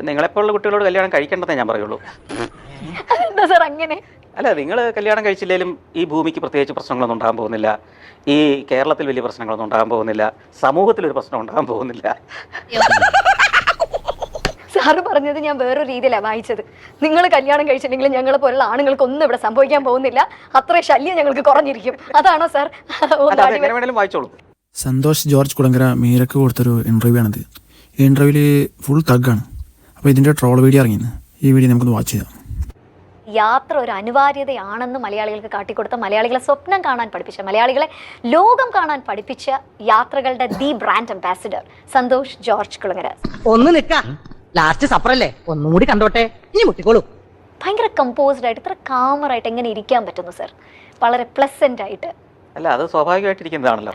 നിങ്ങളെപ്പോലുള്ള കുട്ടികളോട് കല്യാണം കഴിക്കേണ്ടതേ ഞാൻ പറയുള്ളൂ. എന്താ സാർ അങ്ങനെ? അല്ല, നിങ്ങൾ കല്യാണം കഴിച്ചില്ലെങ്കിലും ഈ ഭൂമിക്ക് പ്രത്യേകിച്ച് പ്രശ്നങ്ങളൊന്നും ഉണ്ടാകാൻ പോകുന്നില്ല. ഈ കേരളത്തിൽ വലിയ പ്രശ്നങ്ങളൊന്നും ഉണ്ടാകാൻ പോകുന്നില്ല. സമൂഹത്തിലൊരു പ്രശ്നം ഉണ്ടാകാൻ പോകുന്നില്ല. സാറ് പറഞ്ഞത് ഞാൻ വേറൊരു രീതിയിലാണ് വായിച്ചത്. നിങ്ങൾ കല്യാണം കഴിച്ചിട്ടുണ്ടെങ്കിൽ ഞങ്ങളെ പോലുള്ള ആണുങ്ങൾക്ക് ഒന്നും ഇവിടെ സംഭവിക്കാൻ പോകുന്നില്ല, അത്ര ശല്യം ഞങ്ങൾക്ക് കുറഞ്ഞിരിക്കും. അതാണോ സാർ? വായിച്ചോളൂ. സന്തോഷ് ജോർജ് കുളങ്കര മീരക്ക് കൊടുത്തൊരു ഇൻ്റർവ്യൂ ആണിത്. ഈ ഇൻ്റർവ്യൂവിൽ ഫുൾ തഗ്ഗാണ്. അപ്പോൾ ഇതിൻ്റെ ട്രോൾ വീഡിയോ ഇറങ്ങിയിരുന്നു. ഈ വീഡിയോ നമുക്കൊന്ന് വാച്ച് ചെയ്യാം. യാത്ര ഒരു അനിവാര്യതയാണെന്ന് മലയാളികൾക്ക് കാട്ടിക്കൊടുത്ത, മലയാളികളെ സ്വപ്നം കാണാൻ പഠിപ്പിച്ച, മലയാളികളെ ലോകം കാണാൻ പഠിപ്പിച്ച യാത്രകളുടെ the brand ambassador Santhosh George Kulangara. ഒന്ന് നിക്ക, ലാസ്റ്റ് സപ്പറല്ലേ, ഒന്നും കൂടി കണ്ടോട്ടെ, ഇനി മുട്ടിക്കോളൂ. ഭയങ്കര കമ്പോസ്ഡ് ആയിട്ട്, ഇത്ര കാമറായിട്ട് എങ്ങനെ ഇരിക്കാൻ പറ്റുന്നു സർ? വളരെ പ്ലസന്റ് ആയിട്ട്. അല്ല, അത് സ്വാഭാവികമായിട്ടിരിക്കുന്നതാണല്ലോ.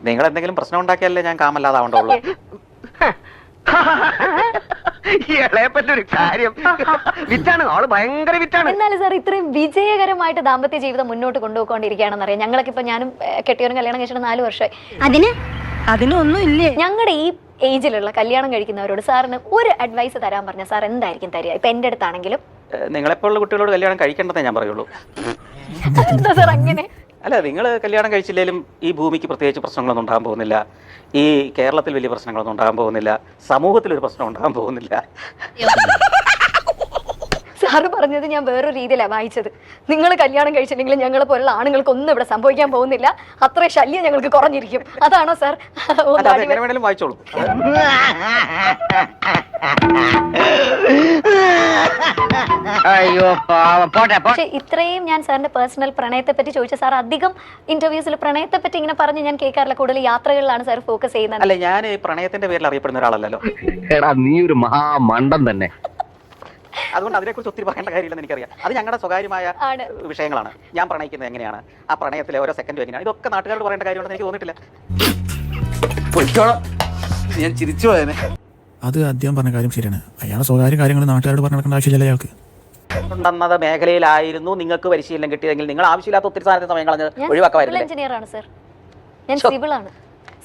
നിങ്ങൾ എന്തെങ്കിലും പ്രശ്നം ഉണ്ടാക്കിയാലേ ഞാൻ കാമല്ലാതാവണ്ടുള്ളൂ. എന്നാലും സാർ ഇത്രയും വിജയകരമായിട്ട് ദാമ്പത്യ ജീവിതം മുന്നോട്ട് കൊണ്ടുപോയിക്കൊണ്ടിരിക്കുകയാണെന്ന് അറിയാം. ഞങ്ങളൊക്കെ ഇപ്പൊ ഞാനും കെട്ടിയവരും കല്യാണം കഴിച്ചിട്ട് 4 വർഷമായി. അതിനൊന്നും ഇല്ലേ? ഞങ്ങളുടെ ഈ ഏജിലുള്ള കല്യാണം കഴിക്കുന്നവരോട് സാറിന് ഒരു അഡ്വൈസ് തരാൻ പറഞ്ഞ സാർ എന്തായിരിക്കും തരിക? ഇപ്പൊ എന്റെ അടുത്താണെങ്കിലും. നിങ്ങളെപ്പോലുള്ള കുട്ടികളോട് കല്യാണം കഴിക്കേണ്ടതേ ഞാൻ പറയുള്ളൂ. എന്താ സാർ അങ്ങനെ? അല്ല, നിങ്ങൾ കല്യാണം കഴിച്ചില്ലെങ്കിലും ഈ ഭൂമിക്ക് പ്രത്യേകിച്ച് പ്രശ്നങ്ങളൊന്നും ഉണ്ടാകാൻ പോകുന്നില്ല. ഈ കേരളത്തിൽ വലിയ പ്രശ്നങ്ങളൊന്നും ഉണ്ടാകാൻ പോകുന്നില്ല. സമൂഹത്തിലൊരു പ്രശ്നം ഉണ്ടാകാൻ പോകുന്നില്ല. സാറ് പറഞ്ഞത് ഞാൻ വേറൊരു രീതിയിലാണ് വായിച്ചത്. നിങ്ങൾ കല്യാണം കഴിച്ചിട്ടുണ്ടെങ്കിൽ ഞങ്ങളെ പോലുള്ള ആണുങ്ങൾക്ക് ഒന്നും ഇവിടെ സംഭവിക്കാൻ പോകുന്നില്ല, അത്ര ശല്യം ഞങ്ങൾക്ക് കുറഞ്ഞിരിക്കും. അതാണോ സാർ? വായിച്ചോളൂ. പക്ഷെ ഇത്രയും ഞാൻ സാറിന്റെ പേഴ്സണൽ പ്രണയത്തെ പറ്റി ചോദിച്ച സാർ അധികം ഇന്റർവ്യൂസിൽ പ്രണയത്തെ പറ്റി ഇങ്ങനെ പറഞ്ഞ് ഞാൻ കേൾക്കാറില്ല. കൂടുതൽ യാത്രകളിലാണ് സാർ ഫോക്കസ് ചെയ്യുന്നത്. അല്ല, ഞാൻ പ്രണയത്തിന്റെ പേരിൽ അറിയപ്പെടുന്ന ഒരാളല്ലല്ലോ. നീ ഒരു മഹാമണ്ടൻ തന്നെ. അതുകൊണ്ട് അതിനെക്കുറിച്ച് ഒത്തിരി പറയേണ്ട കാര്യമില്ലെന്ന് എനിക്കറിയാം. അത് ഞങ്ങളുടെ സ്വകാര്യമായ വിഷയങ്ങളാണ്. ഞാൻ പ്രണയിക്കുന്നത് എങ്ങനെയാണ്, ആ പ്രണയത്തിലെ ഓരോ സെക്കൻഡും എങ്ങനെയാണ്, ഇതൊക്കെ നാട്ടുകാരോട് പറയേണ്ട കാര്യമുണ്ടെന്ന് എനിക്ക് തോന്നിയിട്ടില്ല. ഞാൻ ചിരിച്ചു പോയനെ. അത് അദ്ദേഹം പറഞ്ഞ കാര്യം ശരിയാണ്. അയാളെ സ്വകാര്യ കാര്യങ്ങൾ നാട്ടുകാരോട് പറഞ്ഞു നടക്കേണ്ട ആവശ്യമില്ല അയാൾക്ക്. ഉണ്ടെന്നത് മേഖലയിലായിരുന്നു നിങ്ങൾക്ക് പരിശീലനം കിട്ടിയതെങ്കിൽ നിങ്ങൾ ആവശ്യമില്ലാത്ത ഒത്തിരി സാധനത്തെ സമയം കളഞ്ഞ് ഒഴിവാക്കുമായിരുന്നു. എഞ്ചിനീയർ ആണ് സർ. ഞാൻ സിവിൾ ആണ്.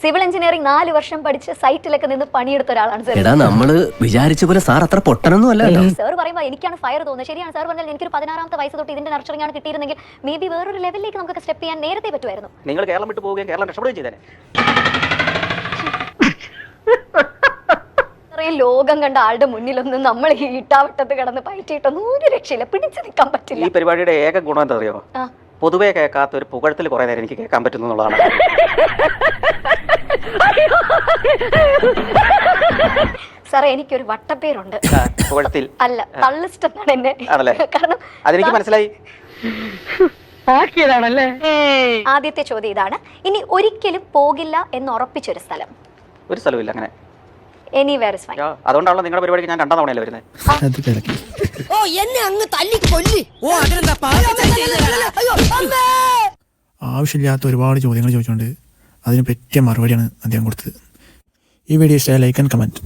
സിവിൽ എഞ്ചിനീയറിംഗ് 4 വർഷം പഠിച്ച് സൈറ്റിലൊക്കെ നിന്ന് പണിയെടുത്ത ഒരാളാണ് സാർ. നമ്മള് വിചാരിച്ച പോലെ സാർ അത്ര പൊട്ടനൊന്നും അല്ല. സാർ പറയുമ്പോൾ എനിക്കാണ് ഫയർ തോന്നുന്നത്. ശരിയാണ് സാർ പറഞ്ഞാൽ എനിക്കൊരു 16ാമത്തെ വയസ്സ് തൊട്ട് ഇതിന്റെ നർച്ചറിംഗ് ആണ് കിട്ടിയിരുന്നെങ്കിൽ മേ ബി വേറൊരു ലെവലിലേക്ക് നമുക്ക് സ്റ്റെപ്പ് ചെയ്യാൻ നേരത്തെ പറ്റുമായിരുന്നു. നിങ്ങൾ കേരളം വിട്ടു പോവുകയും കേരളം രക്ഷപ്പെടുകയും ചെയ്തേനെ. ലോകം കണ്ട ആളുടെ മുന്നിലൊന്നും നമ്മൾ ഈ ഇട്ടാവട്ടത്ത് കിടന്ന് പയറ്റിയിട്ടൊന്നും ഒരു രക്ഷയില്ല, പിടിച്ചു നിൽക്കാൻ പറ്റില്ല. ഈ പരിപാടിയുടെ ഏക ഗുണം എന്താ അറിയോ? പൊതുവെ കേൾക്കാത്ത ഒരു പുകഴത്തിൽ കുറെ നേരം എനിക്ക് കേൾക്കാൻ പറ്റുന്നു എന്നുള്ളതാണ്. സാറേ, എനിക്കൊരു വട്ടപ്പേരുണ്ട്. പുകഴത്തിൽ അല്ല, തള്ളിസ്റ്റ് എന്നാണ് എന്നെ. കാരണം അതെനിക്ക് മനസ്സിലായി. ആദ്യത്തെ ചോദ്യം ഇതാണ്. ഇനി ഒരിക്കലും പോകില്ല എന്ന് ഉറപ്പിച്ചൊരു സ്ഥലം? ഒരു സ്ഥലമില്ല അങ്ങനെ. Anywhere is fine. അതുകൊണ്ടാണല്ലോ നിങ്ങളുടെ പരിപാടിക്ക് ഞാൻ 2 തവണയല്ലേ വരുന്നത്. ആവശ്യമില്ലാത്ത ഒരുപാട് ചോദ്യങ്ങൾ ചോദിച്ചുകൊണ്ട് അതിന് പറ്റിയ മറുപടിയാണ് അദ്ദേഹം കൊടുത്തത്. ഈ വീഡിയോ ഇഷ്ടമായ ലൈക്ക് ആൻഡ് കമൻറ്റ്.